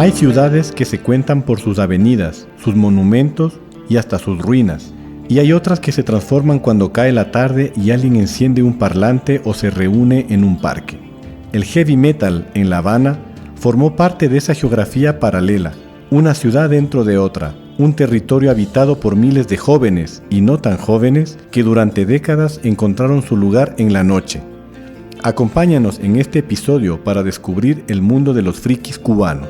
Hay ciudades que se cuentan por sus avenidas, sus monumentos y hasta sus ruinas. Y hay otras que se transforman cuando cae la tarde y alguien enciende un parlante o se reúne en un parque. El heavy metal en La Habana formó parte de esa geografía paralela, una ciudad dentro de otra, un territorio habitado por miles de jóvenes y no tan jóvenes que durante décadas encontraron su lugar en la noche. Acompáñanos en este episodio para descubrir el mundo de los frikis cubanos.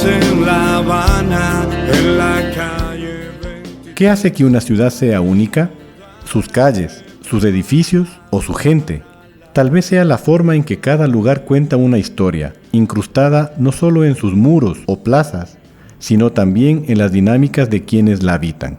En La Habana, en la calle 20... ¿Qué hace que una ciudad sea única? Sus calles, sus edificios o su gente. Tal vez sea la forma en que cada lugar cuenta una historia, incrustada no solo en sus muros o plazas, sino también en las dinámicas de quienes la habitan.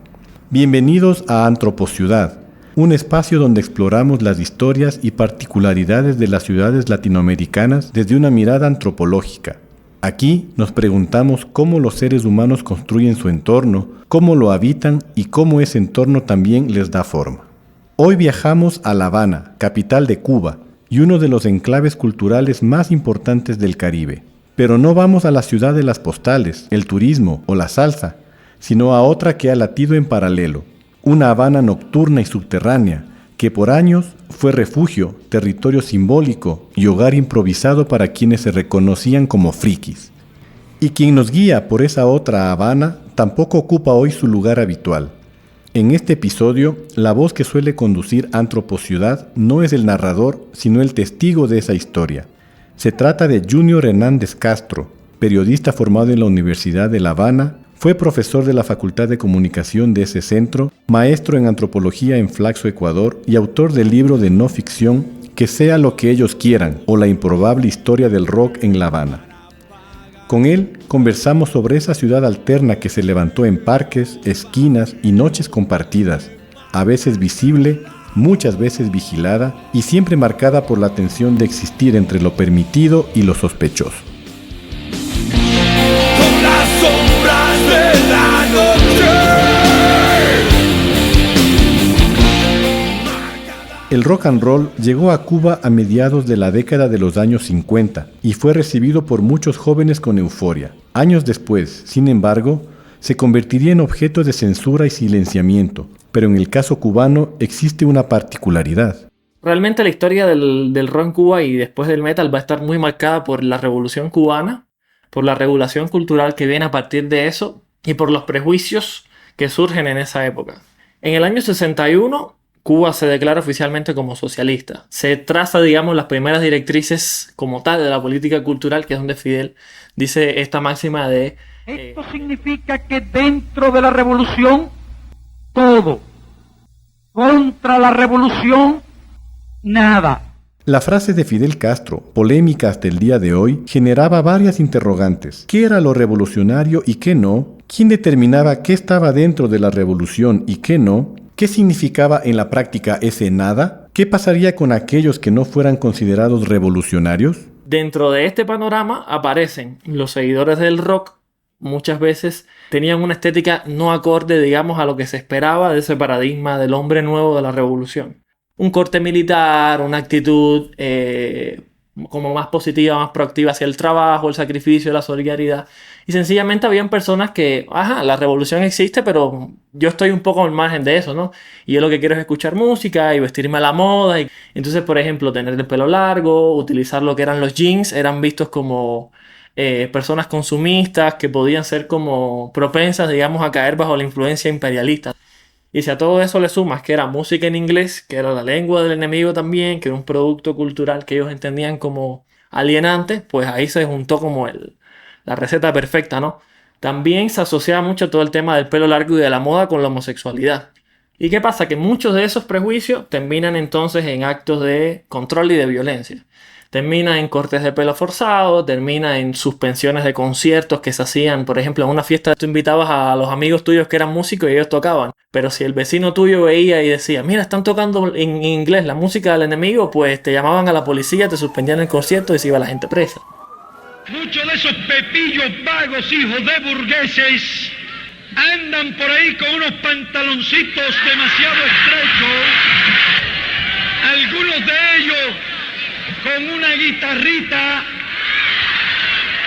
Bienvenidos a Antropociudad, un espacio donde exploramos las historias y particularidades de las ciudades latinoamericanas desde una mirada antropológica. Aquí nos preguntamos cómo los seres humanos construyen su entorno, cómo lo habitan y cómo ese entorno también les da forma. Hoy viajamos a La Habana, capital de Cuba, y uno de los enclaves culturales más importantes del Caribe. Pero no vamos a la ciudad de las postales, el turismo o la salsa, sino a otra que ha latido en paralelo, una Habana nocturna y subterránea, que por años fue refugio, territorio simbólico y hogar improvisado para quienes se reconocían como frikis. Y quien nos guía por esa otra Habana tampoco ocupa hoy su lugar habitual. En este episodio, la voz que suele conducir Antropociudad no es el narrador, sino el testigo de esa historia. Se trata de Junior Hernández Castro, periodista formado en la Universidad de La Habana. Fue profesor de la Facultad de Comunicación de ese centro, maestro en antropología en Flaxo, Ecuador, y autor del libro de no ficción Que sea lo que ellos quieran, o la improbable historia del rock en La Habana. Con él conversamos sobre esa ciudad alterna que se levantó en parques, esquinas y noches compartidas, a veces visible, muchas veces vigilada y siempre marcada por la tensión de existir entre lo permitido y lo sospechoso. El rock and roll llegó a Cuba a mediados de la década de los años 50 y fue recibido por muchos jóvenes con euforia. Años después, sin embargo, se convertiría en objeto de censura y silenciamiento, pero en el caso cubano existe una particularidad. Realmente la historia del rock en Cuba y después del metal va a estar muy marcada por la Revolución Cubana, por la regulación cultural que viene a partir de eso y por los prejuicios que surgen en esa época. En el año 61, Cuba se declara oficialmente como socialista. Se traza, digamos, las primeras directrices como tal de la política cultural, que es donde Fidel dice esta máxima de... Esto significa que dentro de la revolución, todo. Contra la revolución, nada. La frase de Fidel Castro, polémica hasta el día de hoy, generaba varias interrogantes. ¿Qué era lo revolucionario y qué no? ¿Quién determinaba qué estaba dentro de la revolución y qué no? ¿Qué significaba en la práctica ese nada? ¿Qué pasaría con aquellos que no fueran considerados revolucionarios? Dentro de este panorama aparecen los seguidores del rock. Muchas veces tenían una estética no acorde, digamos, a lo que se esperaba de ese paradigma del hombre nuevo de la revolución. Un corte militar, una actitud como más positiva, más proactiva hacia el trabajo, el sacrificio, la solidaridad. Y sencillamente habían personas que, la revolución existe, pero yo estoy un poco al margen de eso, ¿no? Y yo lo que quiero es escuchar música y vestirme a la moda. Y entonces, por ejemplo, tener el pelo largo, utilizar lo que eran los jeans, eran vistos como personas consumistas que podían ser como propensas, digamos, a caer bajo la influencia imperialista. Y si a todo eso le sumas que era música en inglés, que era la lengua del enemigo también, que era un producto cultural que ellos entendían como alienante, pues ahí se juntó como la receta perfecta, ¿no? También se asociaba mucho todo el tema del pelo largo y de la moda con la homosexualidad. ¿Y qué pasa? Que muchos de esos prejuicios terminan entonces en actos de control y de violencia. Termina en cortes de pelo forzados, termina en suspensiones de conciertos que se hacían. Por ejemplo, en una fiesta tú invitabas a los amigos tuyos que eran músicos y ellos tocaban. Pero si el vecino tuyo veía y decía, mira, están tocando en inglés la música del enemigo, pues te llamaban a la policía, te suspendían el concierto y se iba la gente presa. Muchos de esos pepillos vagos, hijos de burgueses, andan por ahí con unos pantaloncitos demasiado estrechos. Algunos de ellos con una guitarrita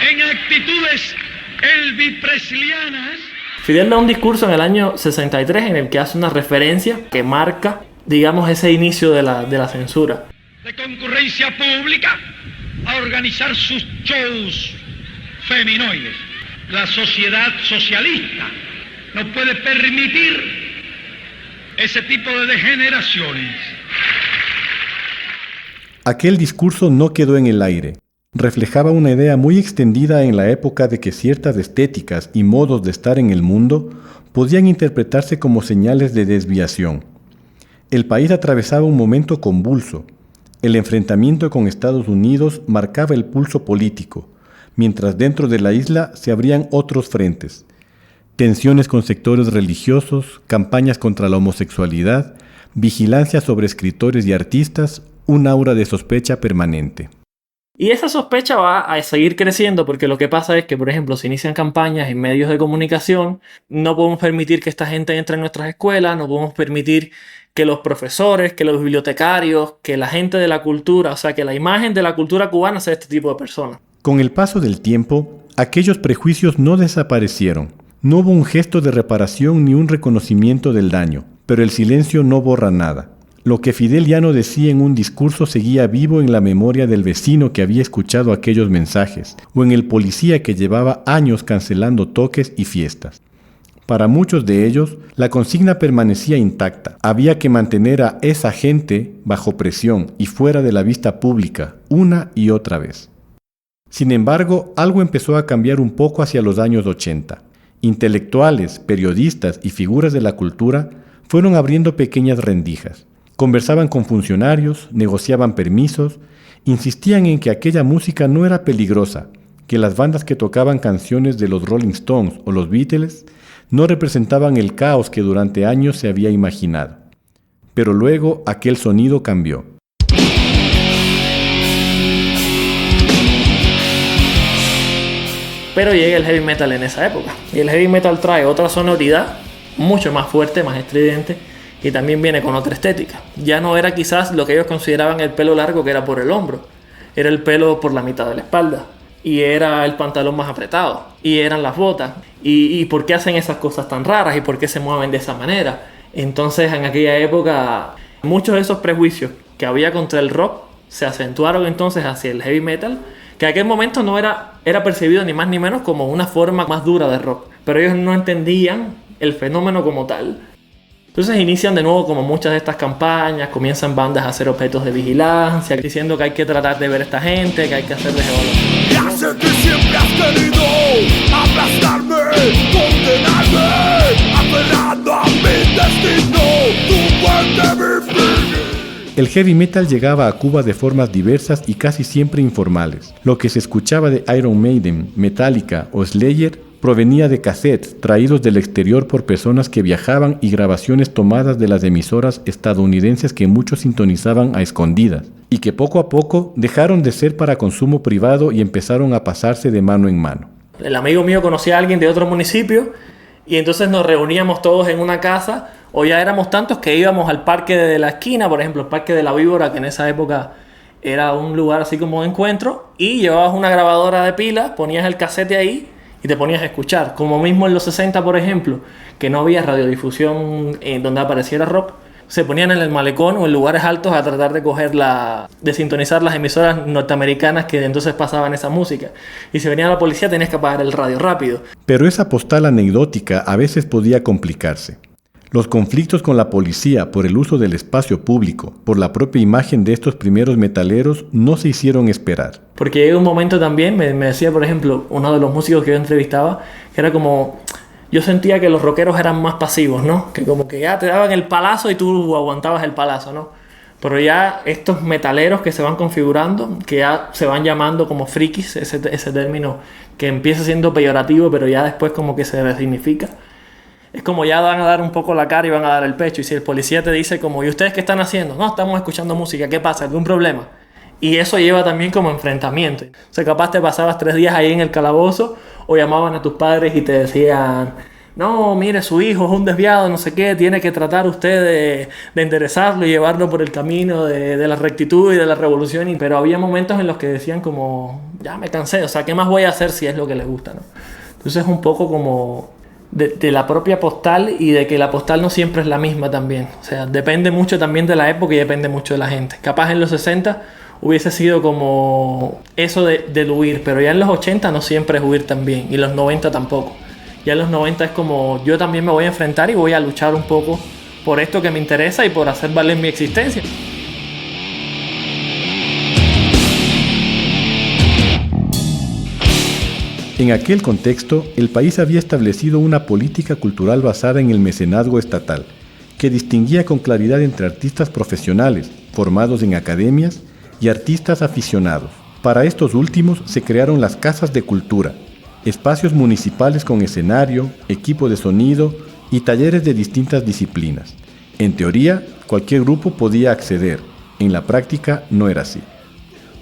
en actitudes elvis-preslianas. Fidel da un discurso en el año 63 en el que hace una referencia que marca, digamos, ese inicio de la censura. De concurrencia pública a organizar sus shows feminoides. La sociedad socialista no puede permitir ese tipo de degeneraciones. Aquel discurso no quedó en el aire. Reflejaba una idea muy extendida en la época de que ciertas estéticas y modos de estar en el mundo podían interpretarse como señales de desviación. El país atravesaba un momento convulso. El enfrentamiento con Estados Unidos marcaba el pulso político, mientras dentro de la isla se abrían otros frentes. Tensiones con sectores religiosos, campañas contra la homosexualidad, vigilancia sobre escritores y artistas, un aura de sospecha permanente. Y esa sospecha va a seguir creciendo porque lo que pasa es que, por ejemplo, se inician campañas en medios de comunicación, no podemos permitir que esta gente entre en nuestras escuelas, no podemos permitir que los profesores, que los bibliotecarios, que la gente de la cultura, o sea, que la imagen de la cultura cubana sea este tipo de personas. Con el paso del tiempo, aquellos prejuicios no desaparecieron. No hubo un gesto de reparación ni un reconocimiento del daño, pero el silencio no borra nada. Lo que Fidel Llano decía en un discurso seguía vivo en la memoria del vecino que había escuchado aquellos mensajes, o en el policía que llevaba años cancelando toques y fiestas. Para muchos de ellos, la consigna permanecía intacta. Había que mantener a esa gente bajo presión y fuera de la vista pública, una y otra vez. Sin embargo, algo empezó a cambiar un poco hacia los años 80. Intelectuales, periodistas y figuras de la cultura fueron abriendo pequeñas rendijas. Conversaban con funcionarios, negociaban permisos, insistían en que aquella música no era peligrosa, que las bandas que tocaban canciones de los Rolling Stones o los Beatles no representaban el caos que durante años se había imaginado. Pero luego aquel sonido cambió. Pero llega el heavy metal en esa época. Y el heavy metal trae otra sonoridad mucho más fuerte, más estridente, y también viene con otra estética. Ya no era quizás lo que ellos consideraban el pelo largo, que era por el hombro. Era el pelo por la mitad de la espalda. Y era el pantalón más apretado. Y eran las botas. ¿Y por qué hacen esas cosas tan raras? ¿Y por qué se mueven de esa manera? Entonces, en aquella época, muchos de esos prejuicios que había contra el rock se acentuaron entonces hacia el heavy metal, que en aquel momento no era percibido ni más ni menos como una forma más dura de rock. Pero ellos no entendían el fenómeno como tal. Entonces inician de nuevo como muchas de estas campañas, comienzan bandas a ser objetos de vigilancia, diciendo que hay que tratar de ver a esta gente, que hay que hacerles evaluación. Ya sé que siempre has querido aplastarme, condenarme, apelando a mi destino, tu muerte mi fin. El heavy metal llegaba a Cuba de formas diversas y casi siempre informales. Lo que se escuchaba de Iron Maiden, Metallica o Slayer provenía de cassettes traídos del exterior por personas que viajaban y grabaciones tomadas de las emisoras estadounidenses que muchos sintonizaban a escondidas y que poco a poco dejaron de ser para consumo privado y empezaron a pasarse de mano en mano. El amigo mío conocía a alguien de otro municipio y entonces nos reuníamos todos en una casa, o ya éramos tantos que íbamos al parque de la esquina, por ejemplo, el Parque de la Víbora, que en esa época era un lugar así como de encuentro, y llevabas una grabadora de pilas, ponías el casete ahí y te ponías a escuchar. Como mismo en los 60, por ejemplo, que no había radiodifusión en donde apareciera rock, se ponían en el malecón o en lugares altos a tratar de sintonizar las emisoras norteamericanas que entonces pasaban esa música. Y si venía la policía tenías que apagar el radio rápido. Pero esa postal anecdótica a veces podía complicarse. Los conflictos con la policía por el uso del espacio público, por la propia imagen de estos primeros metaleros, no se hicieron esperar. Porque llega un momento también, me decía, por ejemplo, uno de los músicos que yo entrevistaba, que era como, yo sentía que los rockeros eran más pasivos, ¿no? Que como que ya te daban el palazo y tú aguantabas el palazo, ¿no? Pero ya estos metaleros que se van configurando, que ya se van llamando como frikis, ese término que empieza siendo peyorativo, pero ya después como que se resignifica. Es como ya van a dar un poco la cara y van a dar el pecho. Y si el policía te dice como, ¿y ustedes qué están haciendo? No, estamos escuchando música. ¿Qué pasa? ¿Algún problema? Y eso lleva también como enfrentamiento. O sea, capaz te pasabas 3 días ahí en el calabozo o llamaban a tus padres y te decían, no, mire, su hijo es un desviado, no sé qué, tiene que tratar usted de enderezarlo y llevarlo por el camino de la rectitud y de la revolución. Pero había momentos en los que decían como, ya me cansé, o sea, ¿qué más voy a hacer si es lo que le gusta, ¿no? Entonces es un poco como de la propia postal y de que la postal no siempre es la misma también. O sea, depende mucho también de la época y depende mucho de la gente. Capaz en los 60 hubiese sido como eso del huir, pero ya en los 80 no siempre es huir también, y los 90 tampoco. Ya en los 90 es como yo también me voy a enfrentar y voy a luchar un poco por esto que me interesa y por hacer valer mi existencia. En aquel contexto, el país había establecido una política cultural basada en el mecenazgo estatal, que distinguía con claridad entre artistas profesionales, formados en academias, y artistas aficionados. Para estos últimos se crearon las casas de cultura, espacios municipales con escenario, equipo de sonido y talleres de distintas disciplinas. En teoría, cualquier grupo podía acceder. En la práctica no era así.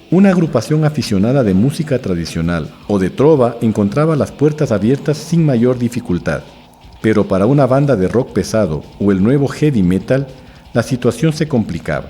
Una agrupación aficionada de música tradicional o de trova encontraba las puertas abiertas sin mayor dificultad. Pero para una banda de rock pesado o el nuevo heavy metal, la situación se complicaba.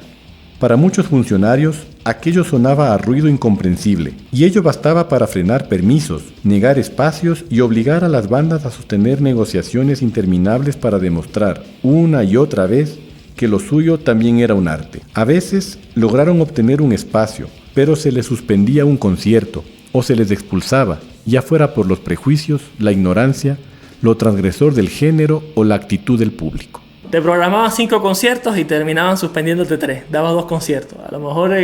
Para muchos funcionarios, aquello sonaba a ruido incomprensible, y ello bastaba para frenar permisos, negar espacios y obligar a las bandas a sostener negociaciones interminables para demostrar, una y otra vez, que lo suyo también era un arte. A veces lograron obtener un espacio, pero se les suspendía un concierto, o se les expulsaba, ya fuera por los prejuicios, la ignorancia, lo transgresor del género o la actitud del público. Te programaban 5 conciertos y terminaban suspendiéndote 3. Dabas 2 conciertos. A lo mejor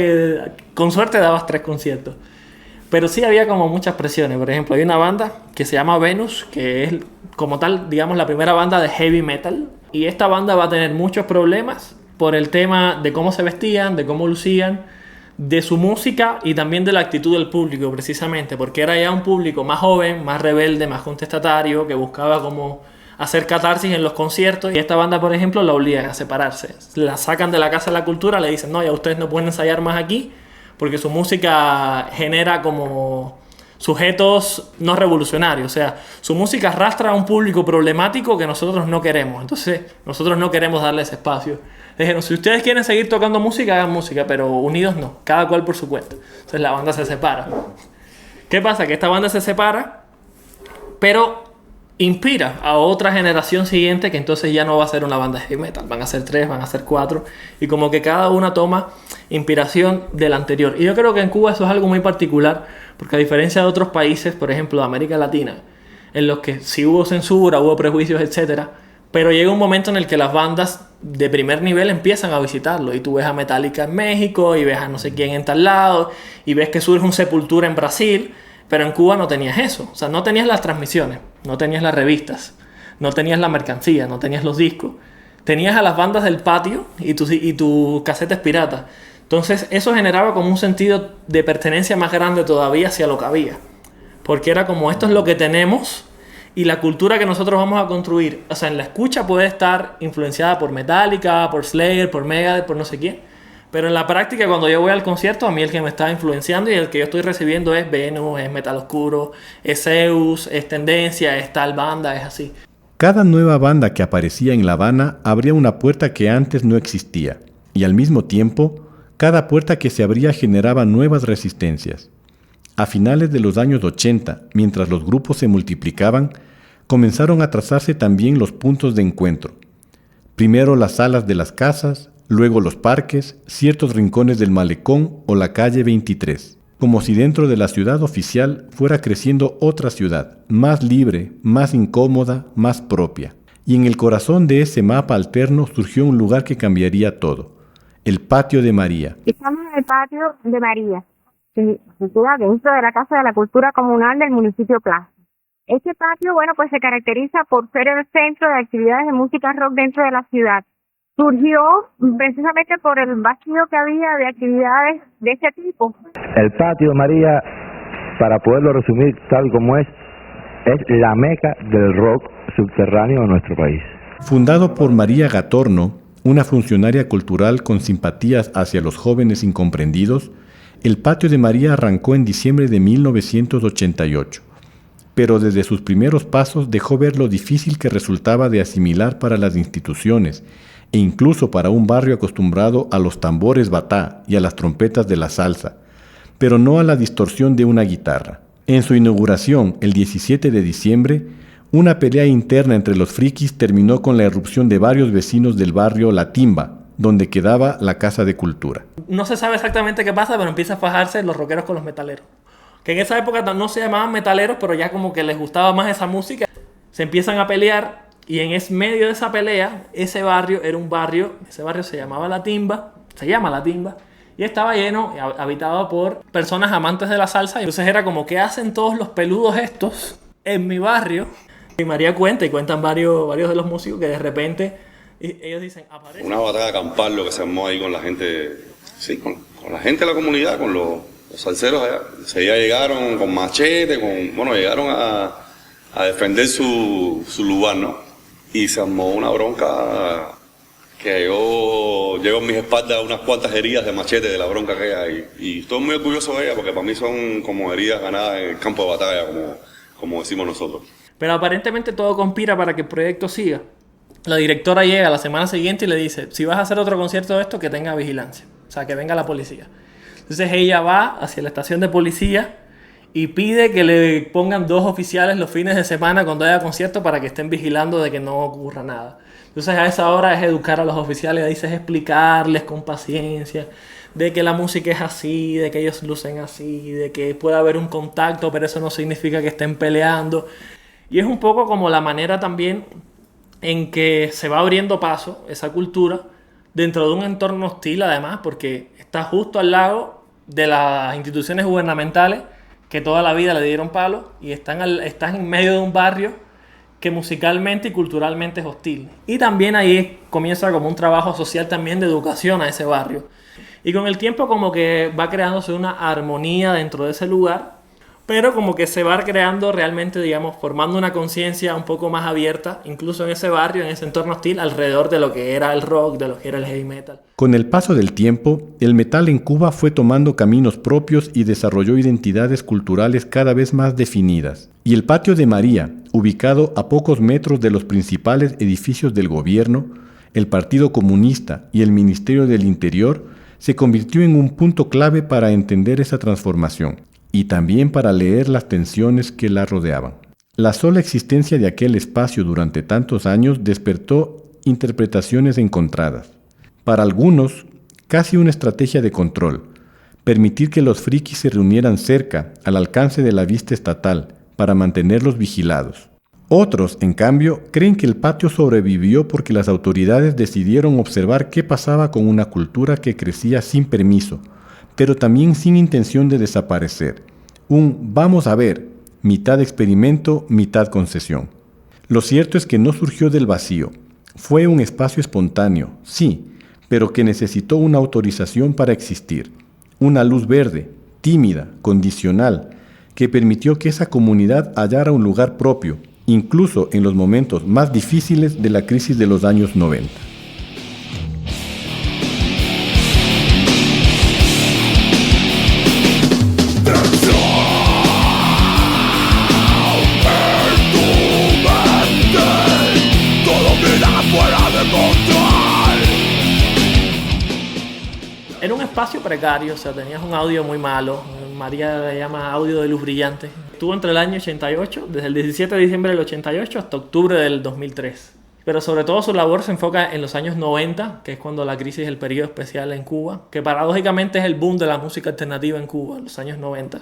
con suerte dabas 3 conciertos. Pero sí había como muchas presiones. Por ejemplo, hay una banda que se llama Venus, que es como tal, digamos, la primera banda de heavy metal. Y esta banda va a tener muchos problemas por el tema de cómo se vestían, de cómo lucían, de su música y también de la actitud del público, precisamente. Porque era ya un público más joven, más rebelde, más contestatario, que buscaba como hacer catarsis en los conciertos, y esta banda, por ejemplo, la obligan a separarse. La sacan de la Casa de la Cultura, le dicen, no, ya ustedes no pueden ensayar más aquí porque su música genera como sujetos no revolucionarios. O sea, su música arrastra a un público problemático que nosotros no queremos. Entonces, nosotros no queremos darle ese espacio. Dijeron, si ustedes quieren seguir tocando música, hagan música, pero unidos no, cada cual por su cuenta. Entonces la banda se separa. ¿Qué pasa? Que esta banda se separa, pero inspira a otra generación siguiente que entonces ya no va a ser una banda de heavy metal, van a ser 3, van a ser 4, y como que cada una toma inspiración del anterior. Y yo creo que en Cuba eso es algo muy particular, porque a diferencia de otros países, por ejemplo de América Latina, en los que sí hubo censura, hubo prejuicios, etc., pero llega un momento en el que las bandas de primer nivel empiezan a visitarlo, y tú ves a Metallica en México, y ves a no sé quién en tal lado, y ves que surge un Sepultura en Brasil. Pero en Cuba no tenías eso. O sea, no tenías las transmisiones, no tenías las revistas, no tenías la mercancía, no tenías los discos. Tenías a las bandas del patio y tus casetes piratas. Entonces eso generaba como un sentido de pertenencia más grande todavía hacia lo que había. Porque era como, esto es lo que tenemos y la cultura que nosotros vamos a construir. O sea, en la escucha puede estar influenciada por Metallica, por Slayer, por Megadeth, por no sé quién. Pero en la práctica, cuando yo voy al concierto, a mí el que me está influenciando y el que yo estoy recibiendo es Venus, es Metal Oscuro, es Zeus, es Tendencia, es tal banda, es así. Cada nueva banda que aparecía en La Habana abría una puerta que antes no existía, y al mismo tiempo, cada puerta que se abría generaba nuevas resistencias. A finales de los años 80, mientras los grupos se multiplicaban, comenzaron a trazarse también los puntos de encuentro. Primero las salas de las casas, luego los parques, ciertos rincones del malecón o la calle 23, como si dentro de la ciudad oficial fuera creciendo otra ciudad, más libre, más incómoda, más propia. Y en el corazón de ese mapa alterno surgió un lugar que cambiaría todo, el Patio de María. Estamos en el Patio de María, que se sitúa dentro de la Casa de la Cultura Comunal del municipio Plaza. Este patio, pues se caracteriza por ser el centro de actividades de música rock dentro de la ciudad. Surgió precisamente por el vacío que había de actividades de ese tipo. El Patio de María, para poderlo resumir tal como es la meca del rock subterráneo de nuestro país. Fundado por María Gatorno, una funcionaria cultural con simpatías hacia los jóvenes incomprendidos, el Patio de María arrancó en diciembre de 1988. pero desde sus primeros pasos dejó ver lo difícil que resultaba de asimilar para las instituciones, e incluso para un barrio acostumbrado a los tambores batá y a las trompetas de la salsa, pero no a la distorsión de una guitarra. En su inauguración, el 17 de diciembre, una pelea interna entre los frikis terminó con la irrupción de varios vecinos del barrio La Timba, donde quedaba la Casa de Cultura. No se sabe exactamente qué pasa, pero empieza a fajarse los rockeros con los metaleros. Que en esa época no se llamaban metaleros, pero ya como que les gustaba más esa música. Se empiezan a pelear y en medio de esa pelea, ese barrio se llamaba La Timba, se llama La Timba, y estaba lleno, habitado por personas amantes de la salsa. Y entonces era como, ¿qué hacen todos los peludos estos en mi barrio? Y María cuentan varios de los músicos que de repente ellos dicen, aparece. Una batalla campal lo que se armó ahí con la gente, sí, con la gente de la comunidad, con los salseros allá. Ya llegaron con machete, llegaron a defender su lugar, ¿no? Y se armó una bronca que llegó en mis espaldas unas cuantas heridas de machete de la bronca que hay. Y estoy muy orgulloso de ella porque para mí son como heridas ganadas en el campo de batalla, como decimos nosotros. Pero aparentemente todo conspira para que el proyecto siga. La directora llega la semana siguiente y le dice, si vas a hacer otro concierto de esto, que tenga vigilancia. O sea, que venga la policía. Entonces ella va hacia la estación de policía y pide que le pongan 2 oficiales los fines de semana cuando haya concierto para que estén vigilando de que no ocurra nada. Entonces a esa hora es educar a los oficiales, ahí es explicarles con paciencia de que la música es así, de que ellos lucen así, de que puede haber un contacto, pero eso no significa que estén peleando. Y es un poco como la manera también en que se va abriendo paso esa cultura dentro de un entorno hostil, además, porque está justo al lado de las instituciones gubernamentales que toda la vida le dieron palo y están en medio de un barrio que musicalmente y culturalmente es hostil. Y también ahí comienza como un trabajo social también de educación a ese barrio. Y con el tiempo como que va creándose una armonía dentro de ese lugar, pero como que se va creando realmente, digamos, formando una conciencia un poco más abierta, incluso en ese barrio, en ese entorno hostil, alrededor de lo que era el rock, de lo que era el heavy metal. Con el paso del tiempo, el metal en Cuba fue tomando caminos propios y desarrolló identidades culturales cada vez más definidas. Y el Patio de María, ubicado a pocos metros de los principales edificios del gobierno, el Partido Comunista y el Ministerio del Interior, se convirtió en un punto clave para entender esa transformación y también para leer las tensiones que la rodeaban. La sola existencia de aquel espacio durante tantos años despertó interpretaciones encontradas. Para algunos, casi una estrategia de control, permitir que los frikis se reunieran cerca, al alcance de la vista estatal, para mantenerlos vigilados. Otros, en cambio, creen que el patio sobrevivió porque las autoridades decidieron observar qué pasaba con una cultura que crecía sin permiso, pero también sin intención de desaparecer. Un vamos a ver, mitad experimento, mitad concesión. Lo cierto es que no surgió del vacío. Fue un espacio espontáneo, sí, pero que necesitó una autorización para existir. Una luz verde, tímida, condicional, que permitió que esa comunidad hallara un lugar propio, incluso en los momentos más difíciles de la crisis de los años 90. Era un espacio precario, o sea, tenías un audio muy malo. María le llama audio de luz brillante. Estuvo entre el año 88, desde el 17 de diciembre del 88 hasta octubre del 2003. Pero sobre todo su labor se enfoca en los años 90, que es cuando la crisis del periodo especial en Cuba, que paradójicamente es el boom de la música alternativa en Cuba, en los años 90.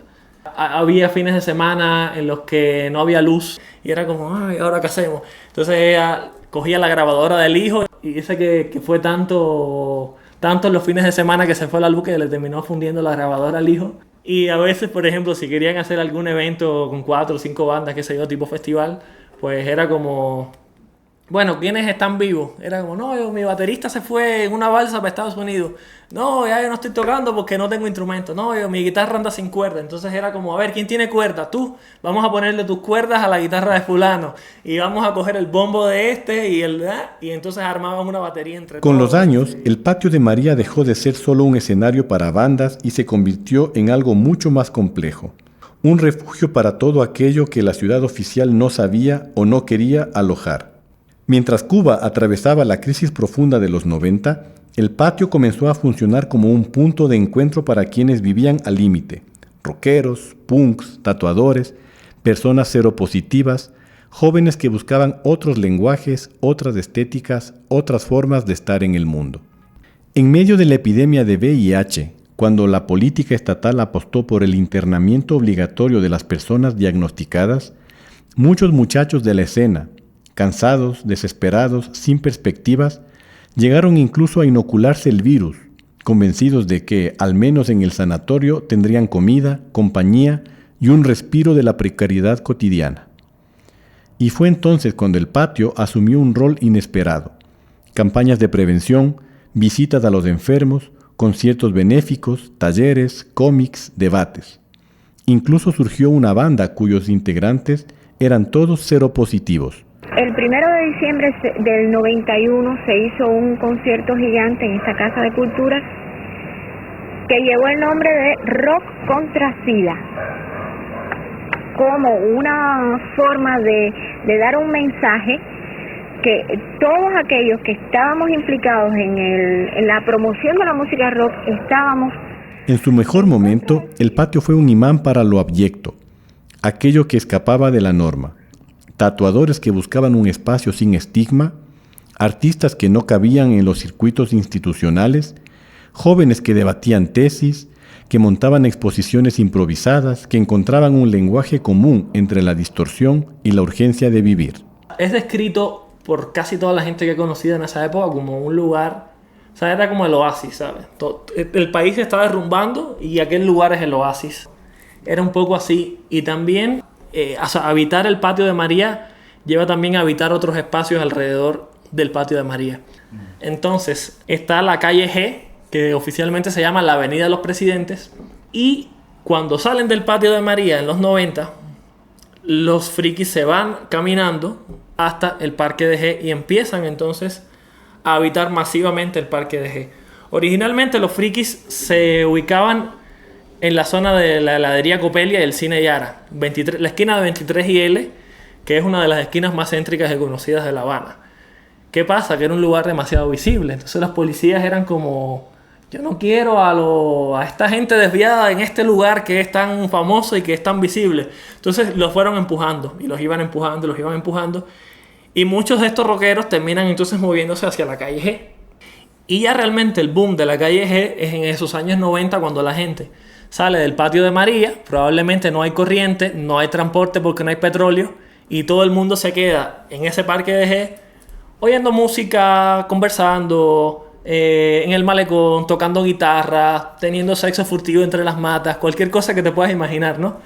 Había fines de semana en los que no había luz y era como, ay, ¿ahora qué hacemos? Entonces ella cogía la grabadora del hijo y dice que fue tanto en los fines de semana que se fue la luz que le terminó fundiendo la grabadora al hijo. Y a veces, por ejemplo, si querían hacer algún evento con 4 o 5 bandas, que se dio tipo festival, pues era como, bueno, ¿quiénes están vivos? Era como, no, mi baterista se fue en una balsa para Estados Unidos. No, ya yo no estoy tocando porque no tengo instrumento. No, mi guitarra anda sin cuerda. Entonces era como, a ver, ¿quién tiene cuerda? Tú. Vamos a ponerle tus cuerdas a la guitarra de fulano. Y vamos a coger el bombo de este y entonces armaban una batería entre Con todos. los años, el Patio de María dejó de ser solo un escenario para bandas y se convirtió en algo mucho más complejo. un refugio para todo aquello que la ciudad oficial no sabía o no quería alojar. Mientras Cuba atravesaba la crisis profunda de los 90, el patio comenzó a funcionar como un punto de encuentro para quienes vivían al límite: rockeros, punks, tatuadores, personas seropositivas, jóvenes que buscaban otros lenguajes, otras estéticas, otras formas de estar en el mundo. En medio de la epidemia de VIH, cuando la política estatal apostó por el internamiento obligatorio de las personas diagnosticadas, muchos muchachos de la escena, cansados, desesperados, sin perspectivas, llegaron incluso a inocularse el virus, convencidos de que, al menos en el sanatorio, tendrían comida, compañía y un respiro de la precariedad cotidiana. Y fue entonces cuando el patio asumió un rol inesperado: campañas de prevención, visitas a los enfermos, conciertos benéficos, talleres, cómics, debates. Incluso surgió una banda cuyos integrantes eran todos seropositivos. El 1 de diciembre del 91 se hizo un concierto gigante en esta Casa de Cultura que llevó el nombre de Rock contra SIDA, como una forma de dar un mensaje que todos aquellos que estábamos implicados en la promoción de la música rock estábamos. En su mejor momento, el patio fue un imán para lo abyecto, aquello que escapaba de la norma. Tatuadores que buscaban un espacio sin estigma, artistas que no cabían en los circuitos institucionales, jóvenes que debatían tesis, que montaban exposiciones improvisadas, que encontraban un lenguaje común entre la distorsión y la urgencia de vivir. Es descrito por casi toda la gente que he conocido en esa época como un lugar, o sea, era como el oasis, ¿sabes? El país se estaba derrumbando y aquel lugar es el oasis. Era un poco así. Y también, habitar el patio de María lleva también a habitar otros espacios alrededor del patio de María. Entonces, está la calle G, que oficialmente se llama la Avenida de los Presidentes, y cuando salen del patio de María en los 90, los frikis se van caminando hasta el Parque de G y empiezan entonces a habitar masivamente el Parque de G. Originalmente los frikis se ubicaban en la zona de la heladería Copelia y el cine Yara, la esquina de 23 y L, que es una de las esquinas más céntricas y conocidas de La Habana. ¿Qué pasa? Que era un lugar demasiado visible. Entonces los policías eran como: yo no quiero a esta gente desviada en este lugar que es tan famoso y que es tan visible. Entonces los fueron empujando y los iban empujando y los iban empujando. Y muchos de estos rockeros terminan entonces moviéndose hacia la calle G. Y ya realmente el boom de la calle G es en esos años 90, cuando la gente sale del patio de María, probablemente no hay corriente, no hay transporte porque no hay petróleo, y todo el mundo se queda en ese Parque de G oyendo música, conversando, en el malecón, tocando guitarra, teniendo sexo furtivo entre las matas, cualquier cosa que te puedas imaginar, ¿no?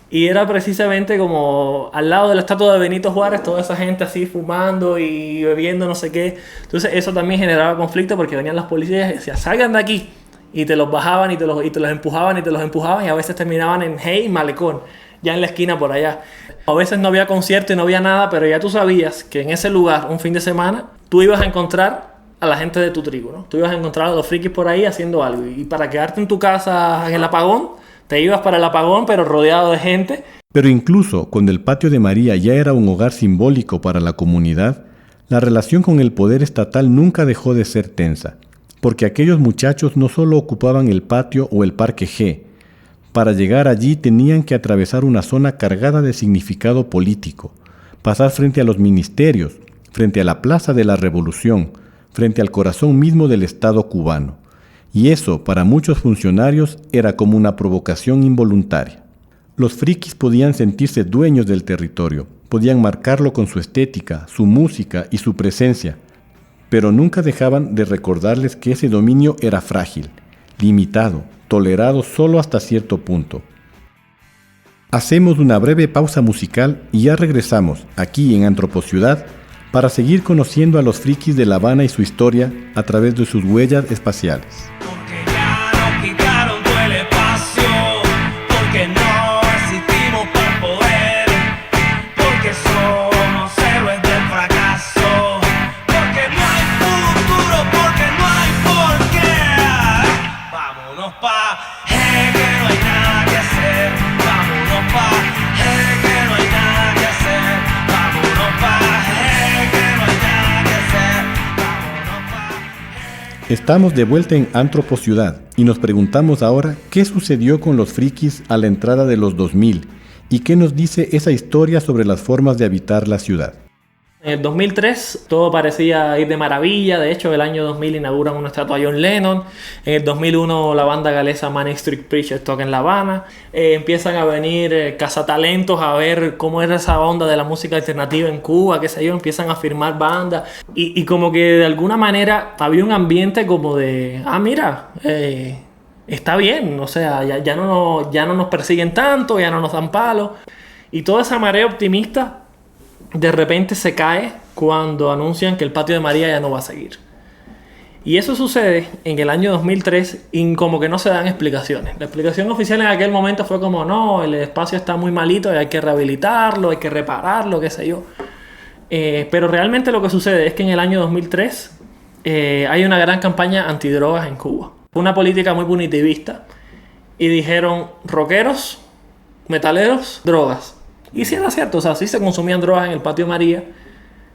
Y era precisamente como al lado de la estatua de Benito Juárez, toda esa gente así fumando y bebiendo no sé qué. Entonces eso también generaba conflicto porque venían las policías y decían: salgan de aquí. Y te los bajaban y te los empujaban y te los empujaban, y a veces terminaban en Hey, malecón, ya en la esquina por allá. A veces no había concierto y no había nada, pero ya tú sabías que en ese lugar, un fin de semana, tú ibas a encontrar a la gente de tu tribu, ¿no? Tú ibas a encontrar a los frikis por ahí haciendo algo. Y para quedarte en tu casa en el apagón, te ibas para el apagón, pero rodeado de gente. Pero incluso cuando el patio de María ya era un hogar simbólico para la comunidad, la relación con el poder estatal nunca dejó de ser tensa, porque aquellos muchachos no solo ocupaban el patio o el Parque G. Para llegar allí tenían que atravesar una zona cargada de significado político, pasar frente a los ministerios, frente a la Plaza de la Revolución, frente al corazón mismo del Estado cubano. Y eso, para muchos funcionarios, era como una provocación involuntaria. Los frikis podían sentirse dueños del territorio, podían marcarlo con su estética, su música y su presencia, pero nunca dejaban de recordarles que ese dominio era frágil, limitado, tolerado solo hasta cierto punto. Hacemos una breve pausa musical y ya regresamos, aquí en Antropociudad, para seguir conociendo a los frikis de La Habana y su historia a través de sus huellas espaciales. Porque ya nos quitaron todo el espacio, porque no existimos por poder, porque somos héroes del fracaso, porque no hay futuro, porque no hay por qué. Vámonos pa' que no hay nada que hacer, vámonos pa' Estamos de vuelta en Antropociudad y nos preguntamos ahora qué sucedió con los frikis a la entrada de los 2000 y qué nos dice esa historia sobre las formas de habitar la ciudad. En el 2003 todo parecía ir de maravilla. De hecho, el año 2000 inauguran una estatua a John Lennon. En el 2001 la banda galesa Manic Street Preachers toca en La Habana. Empiezan a venir cazatalentos a ver cómo era esa onda de la música alternativa en Cuba, qué sé yo. Empiezan a firmar bandas. Y como que de alguna manera había un ambiente como de... mira... está bien, o sea, ya no nos persiguen tanto, ya no nos dan palos. Y toda esa marea optimista de repente se cae cuando anuncian que el Patio de María ya no va a seguir. Y eso sucede en el año 2003 y como que no se dan explicaciones. La explicación oficial en aquel momento fue como, no, el espacio está muy malito y hay que rehabilitarlo, hay que repararlo, qué sé yo. Pero realmente lo que sucede es que en el año 2003 hay una gran campaña antidrogas en Cuba. Una política muy punitivista. Y dijeron, rockeros, metaleros, drogas. Y sí era cierto, o sea, sí se consumían drogas en el Patio María,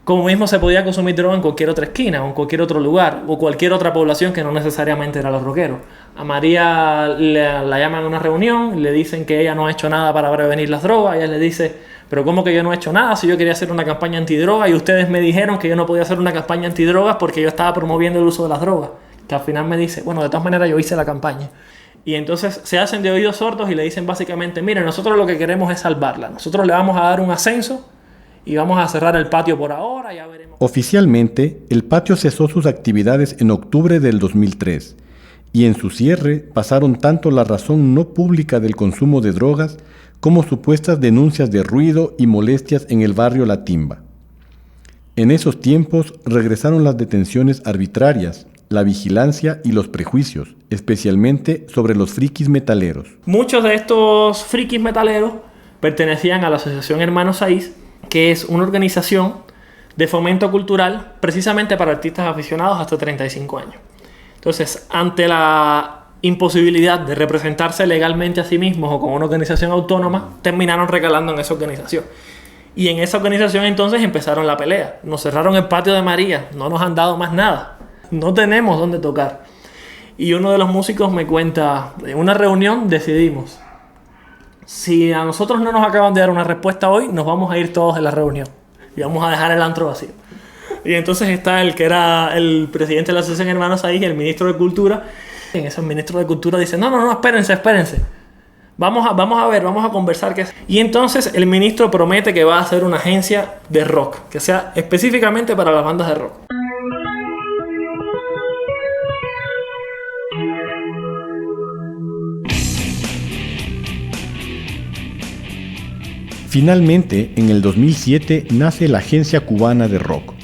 como mismo se podía consumir droga en cualquier otra esquina, o en cualquier otro lugar, o cualquier otra población que no necesariamente era los rockeros. A María la llaman a una reunión, le dicen que ella no ha hecho nada para prevenir las drogas, ella le dice, pero ¿cómo que yo no he hecho nada? Si yo quería hacer una campaña antidroga y ustedes me dijeron que yo no podía hacer una campaña antidrogas porque yo estaba promoviendo el uso de las drogas. Que al final me dice, bueno, de todas maneras yo hice la campaña. Y entonces se hacen de oídos sordos y le dicen básicamente, miren, nosotros lo que queremos es salvarla. Nosotros le vamos a dar un ascenso y vamos a cerrar el patio por ahora, ya veremos. Oficialmente, el patio cesó sus actividades en octubre del 2003 y en su cierre pasaron tanto la razón no pública del consumo de drogas como supuestas denuncias de ruido y molestias en el barrio La Timba. En esos tiempos regresaron las detenciones arbitrarias, la vigilancia y los prejuicios, especialmente sobre los frikis metaleros. Muchos de estos frikis metaleros pertenecían a la Asociación Hermanos Saiz, que es una organización de fomento cultural precisamente para artistas aficionados hasta 35 años. Entonces, ante la imposibilidad de representarse legalmente a sí mismos o con una organización autónoma, terminaron recalando en esa organización. Y en esa organización entonces empezaron la pelea. Nos cerraron el Patio de María, no nos han dado más nada. No tenemos dónde tocar. Y uno de los músicos me cuenta, en una reunión decidimos, si a nosotros no nos acaban de dar una respuesta hoy, nos vamos a ir todos de la reunión. Y vamos a dejar el antro vacío. Y entonces está el que era el presidente de la Asociación Hermanos ahí, el ministro de Cultura. En ese ministro de Cultura dice, no, espérense. Vamos a conversar. Y entonces el ministro promete que va a hacer una agencia de rock, que sea específicamente para las bandas de rock. Finalmente, en el 2007 nace la Agencia Cubana de Rock.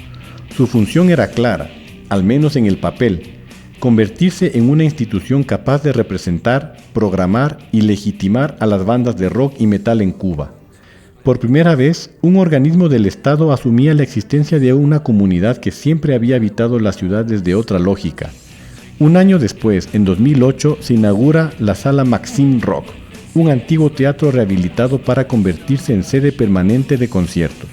Su función era clara, al menos en el papel, convertirse en una institución capaz de representar, programar y legitimar a las bandas de rock y metal en Cuba. Por primera vez, un organismo del Estado asumía la existencia de una comunidad que siempre había habitado la ciudad desde otra lógica. Un año después, en 2008, se inaugura la Sala Maxim Rock, un antiguo teatro rehabilitado para convertirse en sede permanente de conciertos.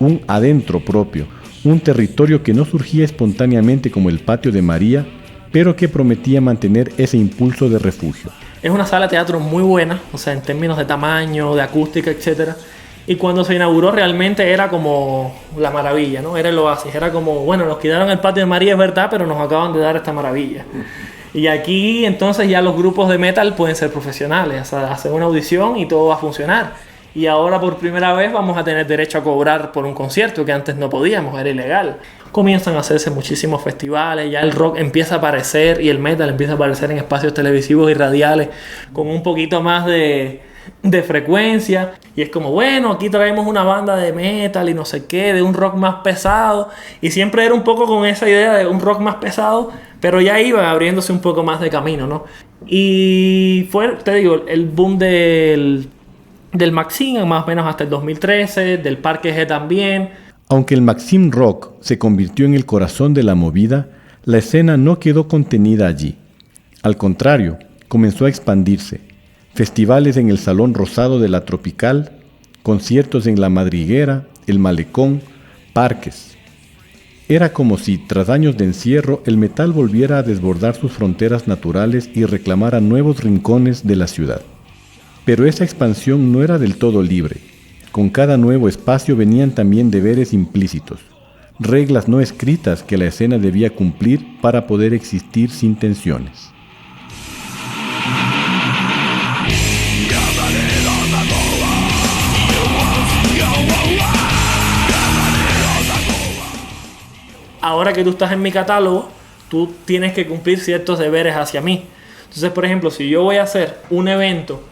Un adentro propio, un territorio que no surgía espontáneamente como el Patio de María, pero que prometía mantener ese impulso de refugio. Es una sala de teatro muy buena, o sea, en términos de tamaño, de acústica, etc. Y cuando se inauguró realmente era como la maravilla, ¿no? Era el oasis, era como, bueno, nos quitaron el Patio de María, es verdad, pero nos acaban de dar esta maravilla. Y aquí entonces ya los grupos de metal pueden ser profesionales, o sea, hacer una audición y todo va a funcionar. Y ahora por primera vez vamos a tener derecho a cobrar por un concierto que antes no podíamos, era ilegal. Comienzan a hacerse muchísimos festivales, ya el rock empieza a aparecer y el metal empieza a aparecer en espacios televisivos y radiales con un poquito más de frecuencia. Y es como, bueno, aquí traemos una banda de metal y no sé qué, de un rock más pesado. Y siempre era un poco con esa idea de un rock más pesado, pero ya iba abriéndose un poco más de camino, ¿no? Y fue, te digo, el boom del Maxim, más o menos hasta el 2013, del Parque G también. Aunque el Maxim Rock se convirtió en el corazón de la movida, la escena no quedó contenida allí. Al contrario, comenzó a expandirse. Festivales en el Salón Rosado de la Tropical, conciertos en La Madriguera, El Malecón, parques. Era como si, tras años de encierro, el metal volviera a desbordar sus fronteras naturales y reclamara nuevos rincones de la ciudad. Pero esa expansión no era del todo libre. Con cada nuevo espacio venían también deberes implícitos, reglas no escritas que la escena debía cumplir para poder existir sin tensiones. Ahora que tú estás en mi catálogo, tú tienes que cumplir ciertos deberes hacia mí. Entonces, por ejemplo, si yo voy a hacer un evento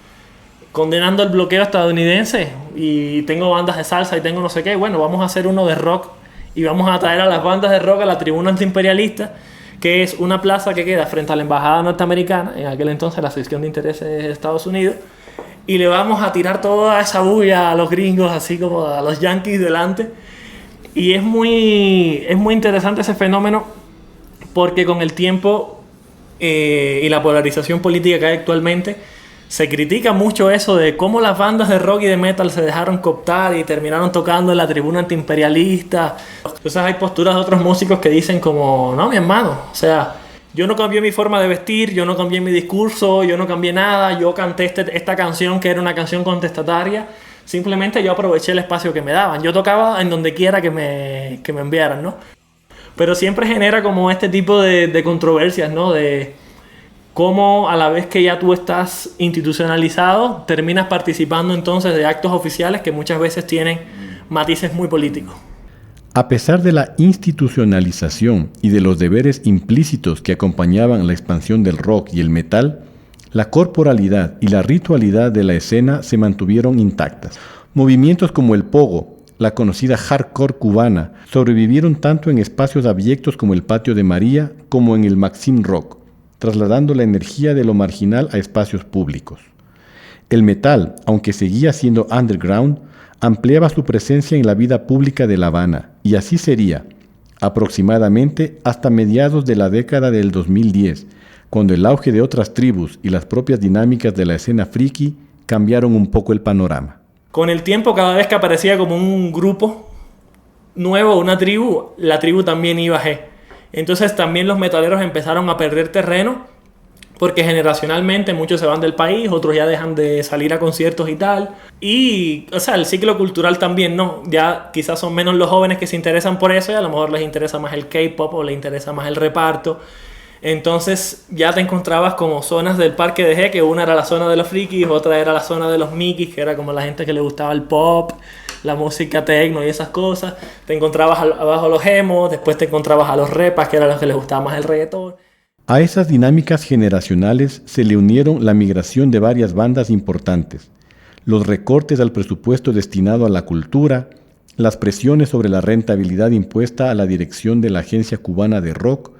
condenando el bloqueo estadounidense y tengo bandas de salsa y tengo no sé qué, bueno, vamos a hacer uno de rock y vamos a traer a las bandas de rock a la tribuna antiimperialista, que es una plaza que queda frente a la embajada norteamericana, en aquel entonces la sección de intereses de Estados Unidos, y le vamos a tirar toda esa bulla a los gringos, así como a los yankees delante. Y es muy interesante ese fenómeno porque con el tiempo y la polarización política que hay actualmente, se critica mucho eso de cómo las bandas de rock y de metal se dejaron cooptar y terminaron tocando en la tribuna antiimperialista. Entonces hay posturas de otros músicos que dicen como, no, mi hermano, o sea, yo no cambié mi forma de vestir, yo no cambié mi discurso, yo no cambié nada, yo canté esta canción que era una canción contestataria. Simplemente yo aproveché el espacio que me daban. Yo tocaba en donde quiera que me enviaran, ¿no? Pero siempre genera como este tipo de controversias, ¿no? De cómo a la vez que ya tú estás institucionalizado, terminas participando entonces de actos oficiales que muchas veces tienen matices muy políticos. A pesar de la institucionalización y de los deberes implícitos que acompañaban la expansión del rock y el metal, la corporalidad y la ritualidad de la escena se mantuvieron intactas. Movimientos como el pogo, la conocida hardcore cubana, sobrevivieron tanto en espacios abyectos como el Patio de María como en el Maxim Rock, trasladando la energía de lo marginal a espacios públicos. El metal, aunque seguía siendo underground, ampliaba su presencia en la vida pública de La Habana, y así sería, aproximadamente hasta mediados de la década del 2010, cuando el auge de otras tribus y las propias dinámicas de la escena friki cambiaron un poco el panorama. Con el tiempo, cada vez que aparecía como un grupo nuevo, una tribu, la tribu también iba a G. Entonces también los metaleros empezaron a perder terreno, porque generacionalmente muchos se van del país, otros ya dejan de salir a conciertos y tal. Y, o sea, el ciclo cultural también, ¿no? Ya quizás son menos los jóvenes que se interesan por eso y a lo mejor les interesa más el K-pop o les interesa más el reparto. Entonces ya te encontrabas como zonas del Parque de G, que una era la zona de los frikis, otra era la zona de los mikis, que era como la gente que le gustaba el pop, la música techno y esas cosas. Te encontrabas abajo a los emos, después te encontrabas a los repas, que eran los que les gustaba más el reggaetón. A esas dinámicas generacionales se le unieron la migración de varias bandas importantes, los recortes al presupuesto destinado a la cultura, las presiones sobre la rentabilidad impuesta a la dirección de la Agencia Cubana de Rock,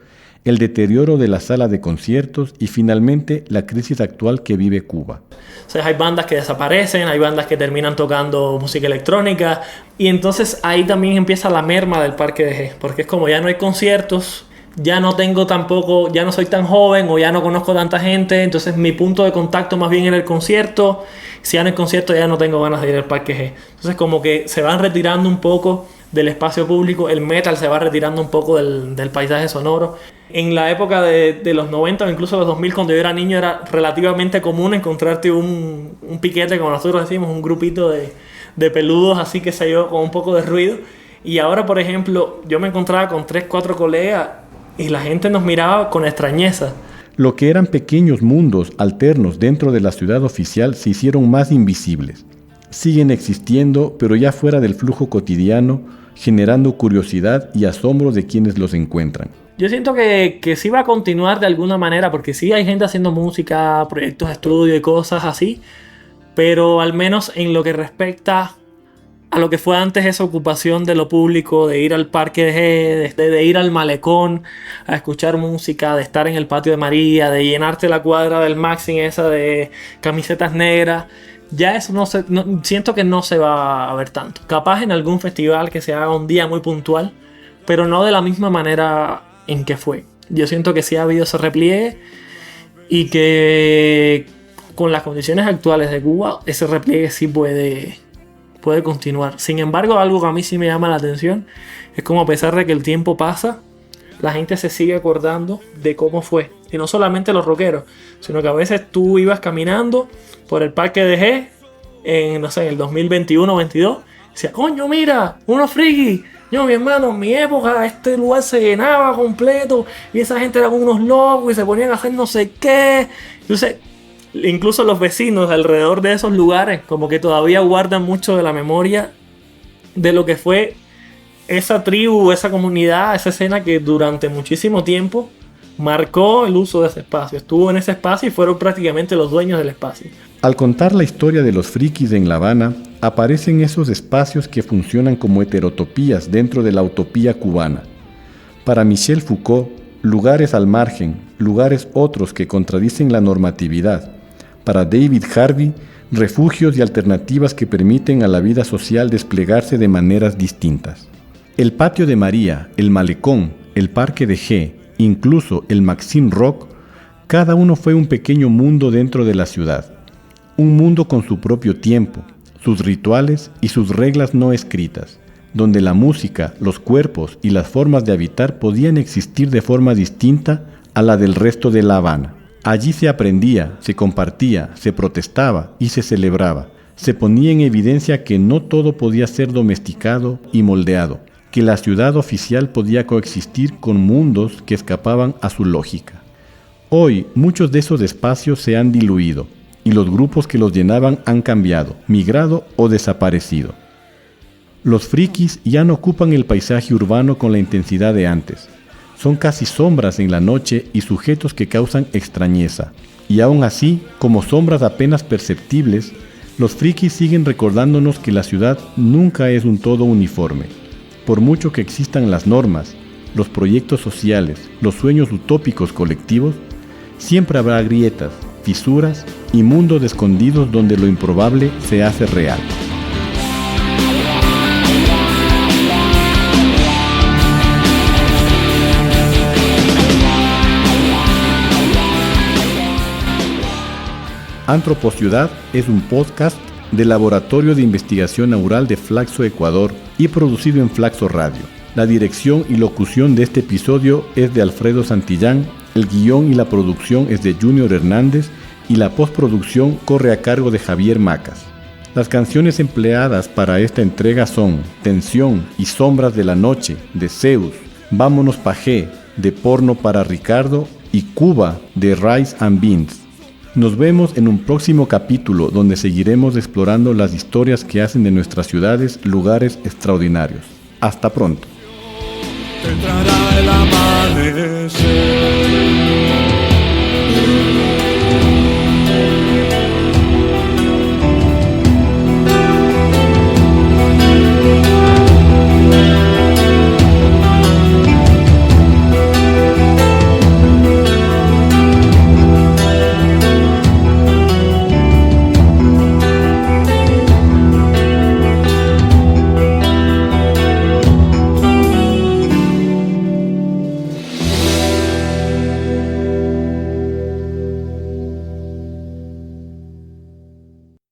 el deterioro de la sala de conciertos y finalmente la crisis actual que vive Cuba. O sea, hay bandas que desaparecen, hay bandas que terminan tocando música electrónica y entonces ahí también empieza la merma del Parque de G, porque es como ya no hay conciertos, ya no tengo tampoco, ya no soy tan joven o ya no conozco tanta gente, entonces mi punto de contacto más bien era el concierto. Si ya no hay concierto ya no tengo ganas de ir al Parque G. Entonces como que se van retirando un poco del espacio público, el metal se va retirando un poco del paisaje sonoro. En la época de los 90 o incluso los 2000, cuando yo era niño, era relativamente común encontrarte un piquete, como nosotros decimos, un grupito de peludos, así que se yo, con un poco de ruido. Y ahora, por ejemplo, yo me encontraba con 3, 4 colegas y la gente nos miraba con extrañeza. Lo que eran pequeños mundos alternos dentro de la ciudad oficial se hicieron más invisibles. Siguen existiendo, pero ya fuera del flujo cotidiano, generando curiosidad y asombro de quienes los encuentran. Yo siento que sí va a continuar de alguna manera, porque sí hay gente haciendo música, proyectos de estudio y cosas así, pero al menos en lo que respecta a lo que fue antes esa ocupación de lo público, de ir al Parque de G, de ir al malecón a escuchar música, de estar en el Patio de María, de llenarte la cuadra del Maxim esa de camisetas negras, ya eso siento que no se va a ver tanto. Capaz en algún festival que se haga un día muy puntual, pero no de la misma manera en que fue. Yo siento que sí ha habido ese repliegue y que con las condiciones actuales de Cuba, ese repliegue sí puede puede continuar. Sin embargo, algo que a mí sí me llama la atención es como a pesar de que el tiempo pasa, la gente se sigue acordando de cómo fue. Y no solamente los rockeros, sino que a veces tú ibas caminando por el Parque de G en el 2021 o 22, y decías, coño, mira, unos frikis. Yo, mi hermano, en mi época este lugar se llenaba completo y esa gente era como unos locos y se ponían a hacer no sé qué. Entonces, incluso los vecinos alrededor de esos lugares como que todavía guardan mucho de la memoria de lo que fue esa tribu, esa comunidad, esa escena que durante muchísimo tiempo marcó el uso de ese espacio. Estuvo en ese espacio y fueron prácticamente los dueños del espacio. Al contar la historia de los frikis en La Habana, aparecen esos espacios que funcionan como heterotopías dentro de la utopía cubana. Para Michel Foucault, lugares al margen, lugares otros que contradicen la normatividad. Para David Harvey, refugios y alternativas que permiten a la vida social desplegarse de maneras distintas. El Patio de María, el Malecón, el Parque de G, incluso el Maxim Rock, cada uno fue un pequeño mundo dentro de la ciudad. Un mundo con su propio tiempo, sus rituales y sus reglas no escritas, donde la música, los cuerpos y las formas de habitar podían existir de forma distinta a la del resto de La Habana. Allí se aprendía, se compartía, se protestaba y se celebraba. Se ponía en evidencia que no todo podía ser domesticado y moldeado, que la ciudad oficial podía coexistir con mundos que escapaban a su lógica. Hoy, muchos de esos espacios se han diluido, y los grupos que los llenaban han cambiado, migrado o desaparecido. Los frikis ya no ocupan el paisaje urbano con la intensidad de antes. Son casi sombras en la noche y sujetos que causan extrañeza. Y aún así, como sombras apenas perceptibles, los frikis siguen recordándonos que la ciudad nunca es un todo uniforme. Por mucho que existan las normas, los proyectos sociales, los sueños utópicos colectivos, siempre habrá grietas, fisuras y mundos escondidos donde lo improbable se hace real. Antropociudad es un podcast del Laboratorio de Investigación Aural de Flaxo Ecuador y producido en Flaxo Radio. La dirección y locución de este episodio es de Alfredo Santillán, el guión y la producción es de Junior Hernández y la postproducción corre a cargo de Javier Macas. Las canciones empleadas para esta entrega son Tensión y Sombras de la Noche, de Zeus, Vámonos Pajé, de Porno para Ricardo y Cuba, de Rice and Beans. Nos vemos en un próximo capítulo donde seguiremos explorando las historias que hacen de nuestras ciudades lugares extraordinarios. Hasta pronto. Entrará el amanecer.